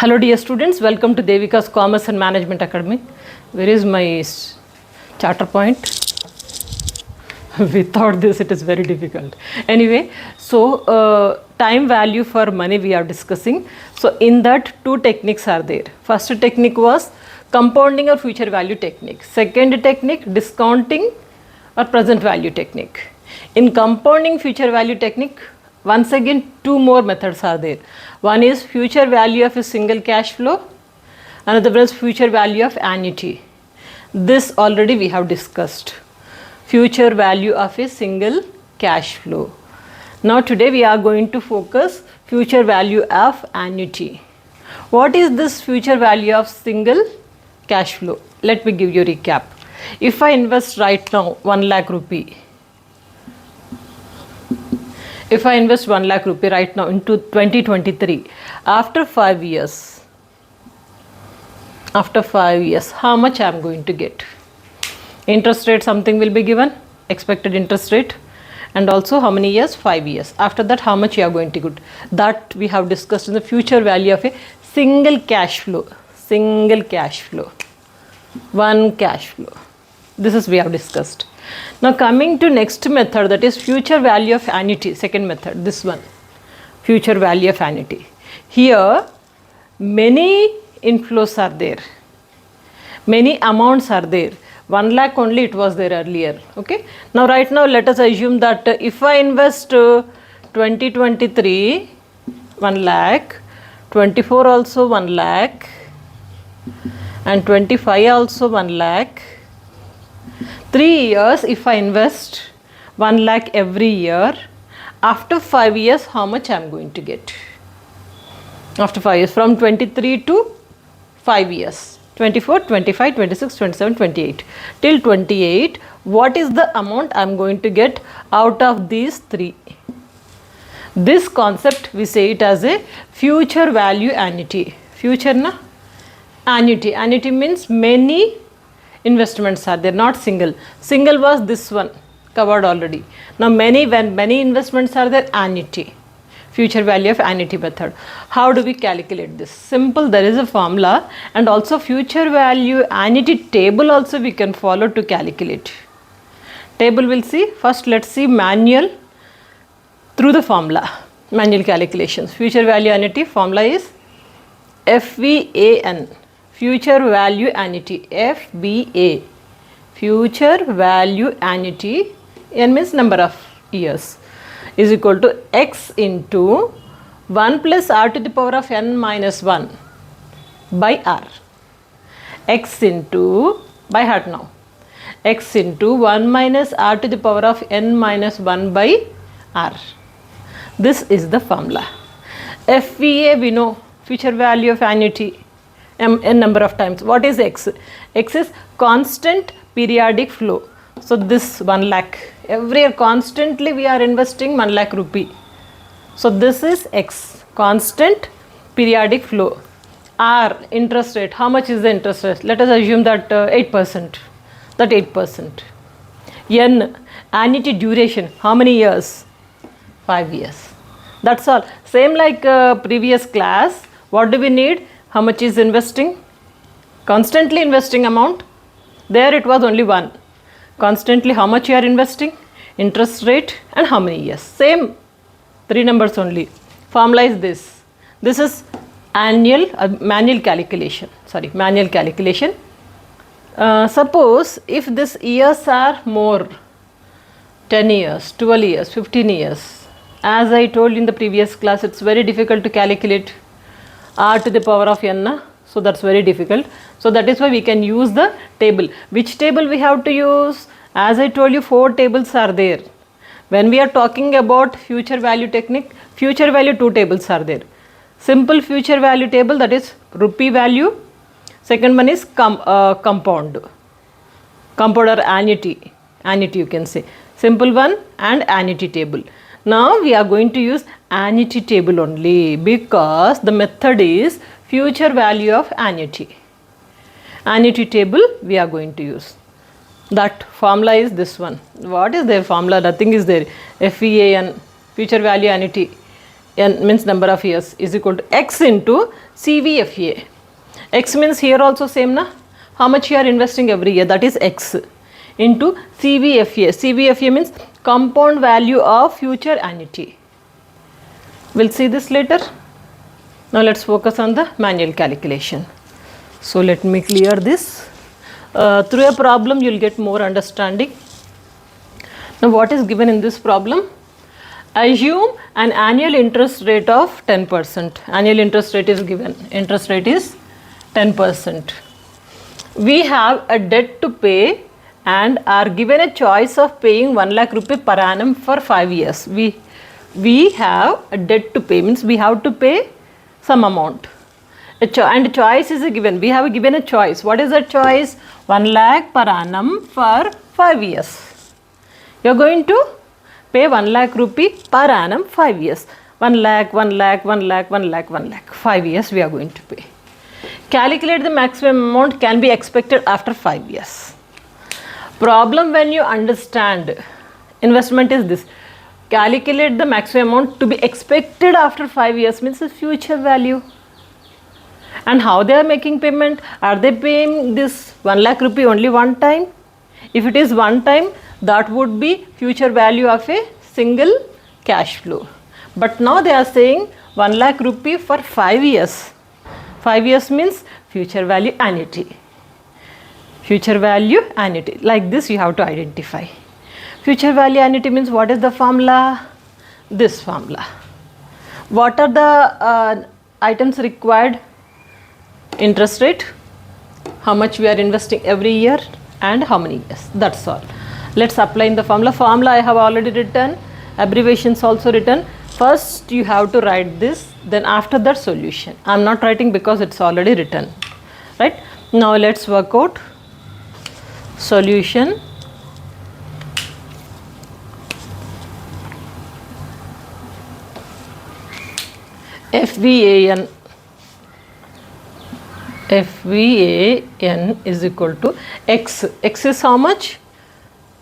Hello dear students, welcome to Devika's Commerce and Management Academy. Where is my charter point? Without this it is very difficult. Anyway, so time value for money we are discussing. So in that two techniques are there. First technique was compounding or future value technique. Second technique, discounting or present value technique. In compounding future value technique, once again two more methods are there. One is future value of a single cash flow, another is future value of annuity. This already we have discussed. Future value of a single cash flow. Now today we are going to focus future value of annuity. What is this future value of single cash flow? Let me give you a recap. If I invest right now 1 lakh rupee, if I invest 1 lakh rupee right now into 2023, after 5 years, how much I am going to get? Interest rate something will be given, expected interest rate, and also how many years? 5 years. After that, how much you are going to get? That we have discussed in the future value of a single cash flow. Single cash flow. One cash flow. This is we have discussed. Now coming to next method, that is future value of annuity, second method, this one, future value of annuity. Here many inflows are there, many amounts are there. 1 lakh only it was there earlier. Okay. Now right now let us assume that if I invest 2023 1 lakh, 24 also 1 lakh, and 25 also 1 lakh. 3 years, if I invest 1 lakh every year, after 5 years, how much I am going to get? After 5 years, from 23 to 5 years, 24, 25, 26, 27, 28. Till 28, what is the amount I am going to get out of these 3? This concept, we say it as a future value annuity. Future na? Annuity. Annuity means many investments are there, not single. Single was this one, covered already. Now many, when many investments are there, annuity. Future value of annuity method. How do we calculate this? Simple, there is a formula, and also future value annuity table also we can follow to calculate. Table we'll see. First let's see manual through the formula. Manual calculations. Future value annuity formula is FVAN. Future value annuity, FVA, future value annuity, N means number of years, is equal to X into 1 plus R to the power of N minus 1 by R. X into, by heart now, X into 1 minus R to the power of N minus 1 by R. This is the formula. FVA we know, future value of annuity, n number of times. What is X? X is constant periodic flow. So this 1 lakh, every year constantly we are investing 1 lakh rupee. So this is X, constant periodic flow. R, interest rate. How much is the interest rate? Let us assume that 8%. That 8%. N, annuity duration. How many years? 5 years. That's all. Same like previous class. What do we need? How much is investing? Constantly investing amount. There it was only 1. Constantly how much you are investing? Interest rate and how many years? Same 3 numbers only. Formula is this. This is manual calculation. Sorry, manual calculation. Suppose if these years are more, 10 years, 12 years, 15 years. As I told in the previous class, it's very difficult to calculate R to the power of N, so that's very difficult. So that is why we can use the table. Which table we have to use? As I told you, 4 tables are there. When we are talking about future value technique, future value 2 tables are there. Simple future value table, that is rupee value. Second one is compound. Compound or annuity. Annuity you can say. Simple one and annuity table. Now we are going to use annuity table only because the method is future value of annuity. Annuity table we are going to use. That formula is this one. What is their formula? Nothing is there. FVAN, future value annuity. n means number of years, is equal to x into CVFA. X means here also same na, how much you are investing every year, that is x, into CVFA. CVFA means compound value of future annuity. We'll see this later. Now let's focus on the manual calculation. So let me clear this. Through a problem you will get more understanding. Now what is given in this problem? Assume an annual interest rate of 10%. Annual interest rate is given. Interest rate is 10%. We have a debt to pay and are given a choice of paying 1 lakh rupee per annum for 5 years. We have a debt to pay, means we have to pay some amount. And choice is given. We have given a choice. What is that choice? 1 lakh per annum for 5 years. You are going to pay 1 lakh rupee per annum 5 years. 1 lakh, 1 lakh, 1 lakh, 1 lakh, 1 lakh. 5 years we are going to pay. Calculate the maximum amount can be expected after 5 years. Problem when you understand investment is this. Calculate the maximum amount to be expected after 5 years means the future value. And how they are making payment? Are they paying this 1 lakh rupee only one time? If it is one time, that would be future value of a single cash flow. But now they are saying 1 lakh rupee for 5 years. 5 years means future value annuity. Future value annuity. Like this you have to identify. Future value annuity means what is the formula? This formula. What are the items required? Interest rate, how much we are investing every year and how many years. That's all. Let's apply in the formula. Formula I have already written. Abbreviations also written. First you have to write this, then after that solution. I am not writing because it's already written. Right? Now let's work out solution. FVAN is equal to X. X is how much?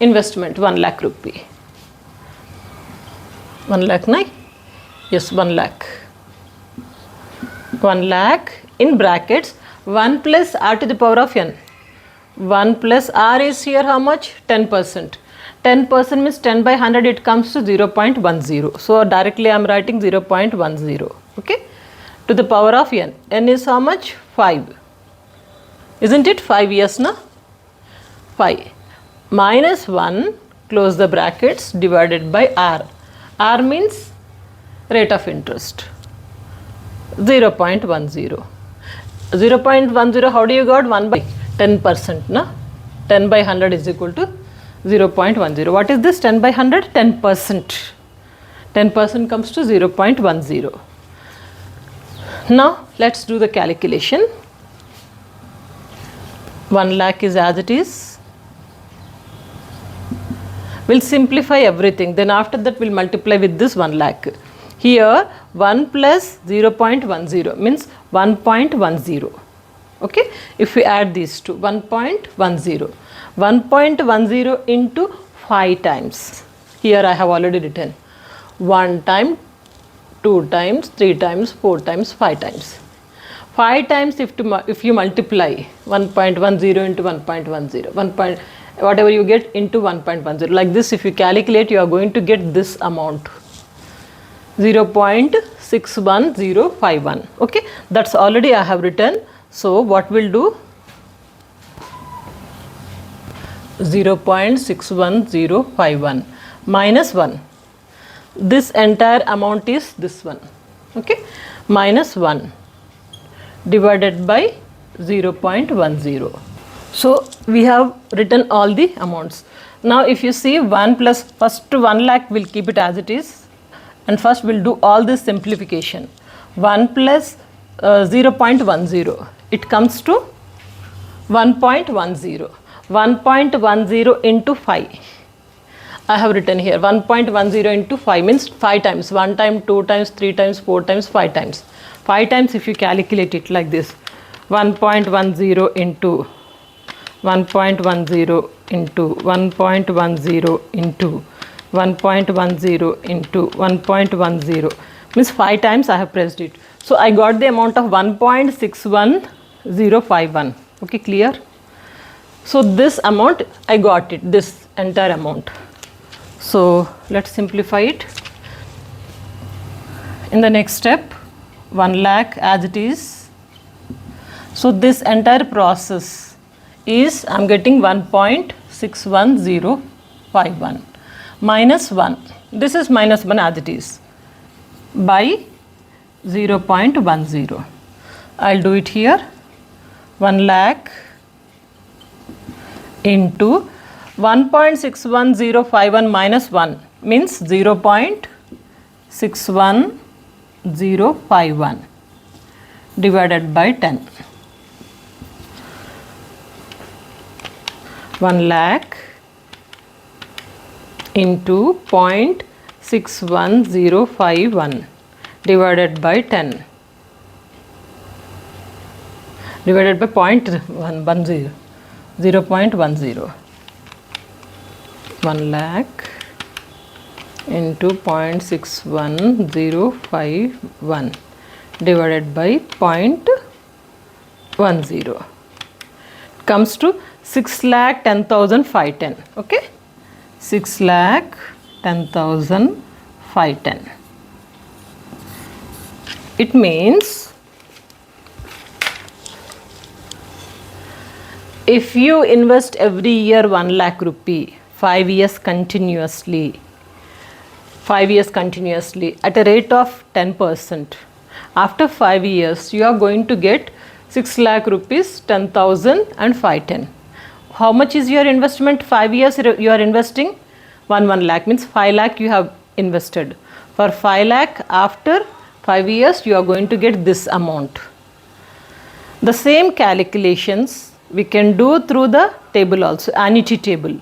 Investment 1 lakh rupee. 1 lakh, nahi? Yes, 1 lakh. 1 lakh in brackets 1 plus r to the power of n. 1 plus r is here how much? 10%. 10% means 10 by 100, it comes to 0.10. So directly I am writing 0.10. Okay? To the power of n. N is how much? 5. Isn't it 5 years na? 5. Minus 1, close the brackets, divided by r. R means rate of interest. 0.10. 0.10, how do you got? 1 by 10% na? 10 by 100 is equal to 0.10. What is this 10 by 100? 10%. 10% comes to 0.10. Now let's do the calculation. 1 lakh is as it is. We'll simplify everything. Then after that we'll multiply with this 1 lakh. Here 1 plus 0.10 means 1.10. Okay. If we add these two, 1.10. 1.10 into 5 times. Here I have already written 1 time, 2 times, 3 times, 4 times, 5 times. 5 times if you multiply 1.10 into 1.10, whatever you get into 1.10. Like this if you calculate, you are going to get this amount. 0.61051. Okay, that's already I have written. So what we'll do? 0.61051 minus 1. This entire amount is this one. Okay, minus 1 divided by 0.10. So we have written all the amounts. Now if you see 1 plus, first 1 lakh we'll keep it as it is, and first we'll do all this simplification. 1 plus 0.10, it comes to 1.10. 1.10 into 5. I have written here 1.10 into 5 means 5 times. 1 time, 2 times, 3 times, 4 times, 5 times. 5 times if you calculate it like this. 1.10 into 1.10 into 1.10 into 1.10 into 1.10 means 5 times I have pressed it. So I got the amount of 1.61051. Okay, clear? So this amount I got it, this entire amount. So let's simplify it. In the next step, 1 lakh as it is. So this entire process is, I'm getting 1.61051 minus 1. This is minus 1 as it is by 0.10. I'll do it here. 1 lakh into 1.61051 minus 1 means 0.61051 divided by 10. 1 lakh into 0.61051 divided by 10 divided by 0.10. 0.10. 1 lakh into 0.61051 divided by 0.10 comes to 6,10,510. Okay, 6,10,510. It means if you invest every year 1 lakh rupee 5 years continuously at a rate of 10%, after 5 years you are going to get 6 lakh rupees 10,510. How much is your investment? 5 years you are investing 1 lakh, means 5 lakh you have invested. For 5 lakh after 5 years you are going to get this amount. The same calculations we can do through the table also, annuity table.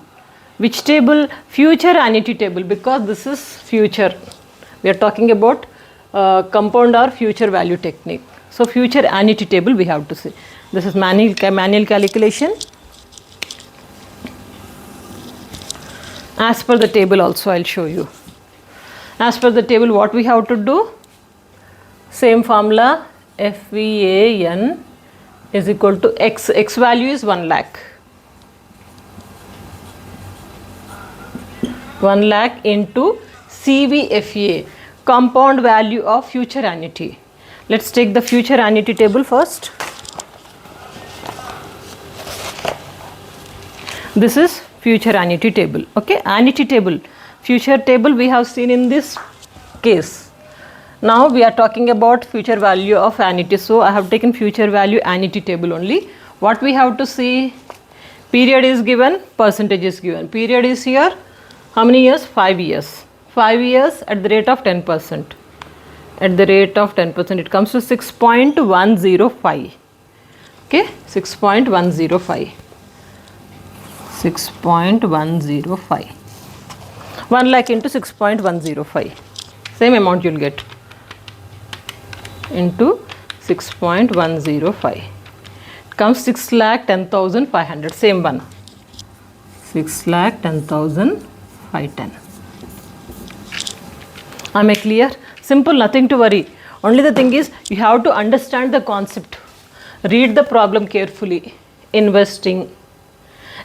Which table? Future annuity table, because this is future. We are talking about compound or future value technique. So future annuity table we have to see. This is manual calculation. As per the table also I'll show you. As per the table what we have to do? Same formula, FVAN is equal to X. X value is 1 lakh. 1 lakh into CVFA, compound value of future annuity. Let's take the future annuity table first. This is future annuity table. Okay, annuity table. Future table we have seen in this case. Now we are talking about future value of annuity. So I have taken future value annuity table only. What we have to see? Period is given, percentage is given. Period is here. How many years? 5 years. 5 years at the rate of 10%. At the rate of 10%, it comes to 6.105. Okay, 6.105. 6.105. 1 lakh into 6.105. Same amount you will get into 6.105. It comes 6,10,500. Same one. 6,10,510. Am I clear? Simple, nothing to worry. Only the thing is you have to understand the concept. Read the problem carefully. Investing,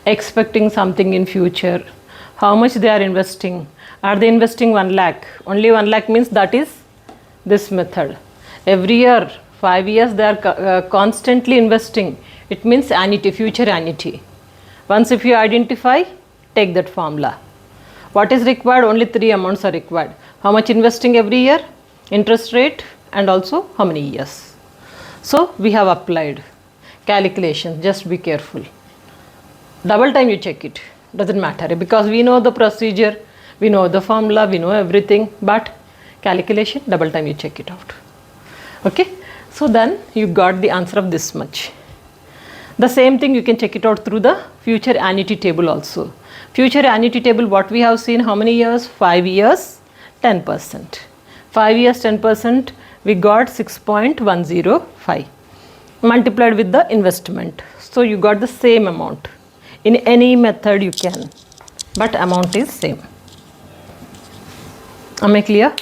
expecting something in future. How much they are investing? Are they investing 1 lakh? Only 1 lakh means that is this method. Every year, 5 years they are constantly investing. It means annuity, future annuity. Once if you identify, take that formula. What is required? Only 3 amounts are required. How much investing every year, interest rate, and also how many years. So we have applied calculation. Just be careful. Double time you check it. Doesn't matter because we know the procedure, we know the formula, we know everything. But calculation, double time you check it out. Okay. So then you got the answer of this much. The same thing you can check it out through the future annuity table also. Future annuity table, what we have seen, how many years? 5 years, 10%. 5 years, 10%, we got 6.105 multiplied with the investment. So you got the same amount. In any method you can, but amount is same. Am I clear?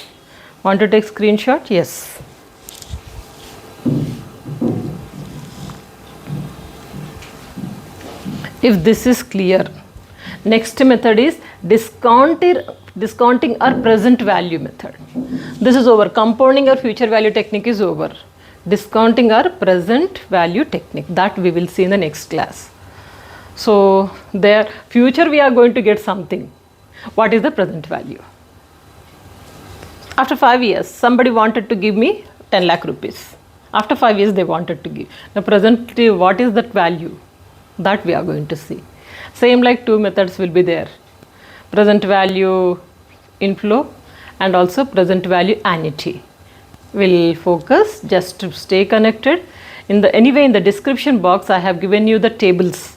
Want to take screenshot? Yes. If this is clear, next method is discounting or present value method. This is over. Compounding or future value technique is over. Discounting or present value technique, that we will see in the next class. So there, future we are going to get something. What is the present value? After 5 years, somebody wanted to give me 10 lakh rupees. After 5 years, they wanted to give. Now presently, what is that value? That we are going to see. Same like two methods will be there. Present value inflow and also present value annuity. We'll focus, just to stay connected. Anyway, in the description box, I have given you the tables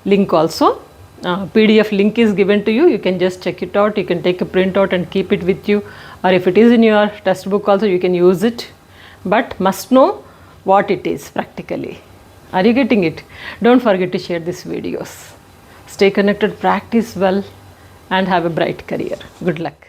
link also. PDF link is given to you. You can just check it out. You can take a print out and keep it with you. Or if it is in your test book also, you can use it. But must know what it is practically. Are you getting it? Don't forget to share these videos. Stay connected, practice well, and have a bright career. Good luck.